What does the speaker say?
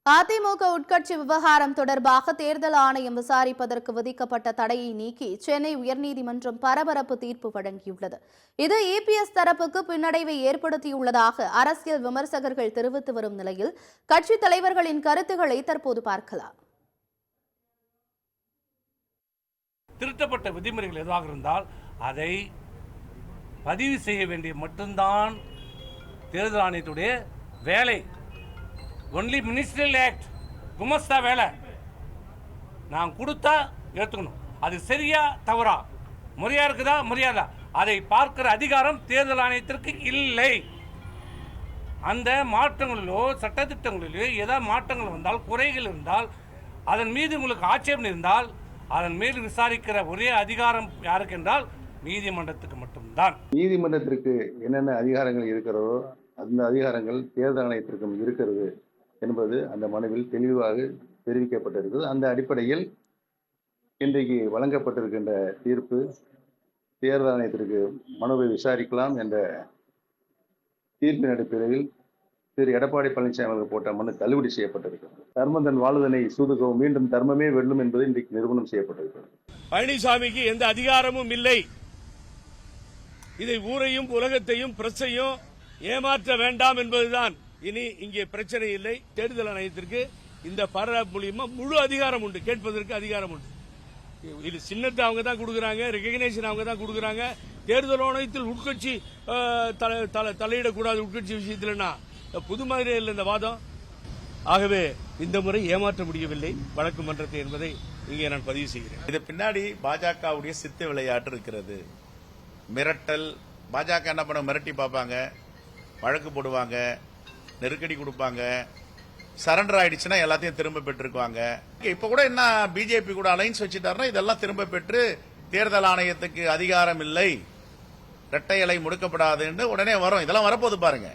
அதிமுக உட்கட்சி விவகாரம் தொடர்பாக தேர்தல் ஆணையம் விசாரிப்பதற்கு விதிக்கப்பட்ட தடையை நீக்கி சென்னை உயர்நீதிமன்றம் பரபரப்பு தீர்ப்பு வழங்கியுள்ளது. இது இபிஎஸ் தரப்புக்கு பின்னடைவை ஏற்படுத்தியுள்ளதாக அரசியல் விமர்சகர்கள் தெரிவித்து வரும் நிலையில் கட்சித் தலைவர்களின் கருத்துக்களை தற்போது பார்க்கலாம். திருத்தப்பட்ட விதிமுறைகள் எதுவாக இருந்தால் அதை பதிவு செய்ய வேண்டிய மட்டும்தான் தேர்தல் ஆணையத்துடைய வேலை. ஒன்லி மினிஸ்ட்ரியல் ஆக்ட் குமஸ்தா வேலை. நான் கொடுத்தா ஏற்றுக்கணும். அது சரியா தவறா, முறையா இருக்குதா முறையாதா, அதை பார்க்கிற அதிகாரம் தேர்தல் ஆணையத்திற்கு இல்லை. அந்த மாற்றங்களிலோ சட்டத்திட்டங்களிலோ ஏதாவது மாற்றங்கள் வந்தால், குறைகள் இருந்தால், அதன் மீது உங்களுக்கு ஆட்சேபம் இருந்தால் அதன் மீது விசாரிக்கிற ஒரே அதிகாரம் யாருக்கு என்றால் நீதிமன்றத்துக்கு மட்டும்தான். நீதிமன்றத்திற்கு என்னென்ன அதிகாரங்கள் இருக்கிறதோ அந்த அதிகாரங்கள் தேர்தல் ஆணையத்திற்கும் இருக்கிறது என்பது அந்த மனுவில் தெளிவாக தெரிவிக்கப்பட்டிருக்கிறது. அந்த அடிப்படையில் இன்றைக்கு வழங்கப்பட்டிருக்கின்ற தீர்ப்பு தேர்தல் ஆணையத்திற்கு மனுவை விசாரிக்கலாம் என்ற தீர்ப்பின் அடிப்படையில் திரு எடப்பாடி பழனிசாமி அவர்கள் போட்ட மனு தள்ளுபடி செய்யப்பட்டிருக்கிறது. தர்மந்தன் வாழ்வதனை சூதுகவும் மீண்டும் தர்மமே வெல்லும் என்பது இன்றைக்கு நிரூபணம் செய்யப்பட்டிருக்கிறது. பழனிசாமிக்கு எந்த அதிகாரமும் இல்லை. இதை ஊரையும் உலகத்தையும் பிரச்சையும் ஏமாற்ற வேண்டாம் என்பதுதான். இனி இங்கே பிரச்சனை இல்லை. தேர்தல் ஆணையத்திற்கு இந்த பாராளுமன்ற மூலியமா முழு அதிகாரம் உண்டு, கேட்பதற்கு அதிகாரம் உண்டு. இது சின்னத்தை அவங்க தான் கொடுக்குறாங்க, ரெகக்னேஷன் அவங்க தான் கொடுக்குறாங்க. தேர்தல் ஆணையத்தில் உட்கட்சி தலையிடக்கூடாது உட்கட்சி விஷயத்தில்னா புது மாதிரி இல்லை இந்த வாதம். ஆகவே இந்த முறை ஏமாற்ற முடியவில்லை வழக்கு மன்றத்தை என்பதை இங்கே நான் பதிவு செய்கிறேன். இது பின்னாடி பாஜகவுடைய சித்த விளையாட்டு இருக்கிறது. மிரட்டல். பாஜக என்ன பண்ண, மிரட்டி பார்ப்பாங்க, வழக்கு போடுவாங்க, நெருக்கடி கொடுப்பாங்க. சரண்டர் ஆயிடுச்சுன்னா எல்லாத்தையும் திரும்ப பெற்றிருக்காங்க. இப்ப கூட என்ன பிஜேபி கூட அலைன்ஸ் வச்சுட்டாருன்னா இதெல்லாம் திரும்ப பெற்று தேர்தல் ஆணையத்துக்கு அதிகாரம் இல்லை, இரட்டை இலை முடுக்கப்படாதுன்னு உடனே வரும். இதெல்லாம் வரப்போது பாருங்க.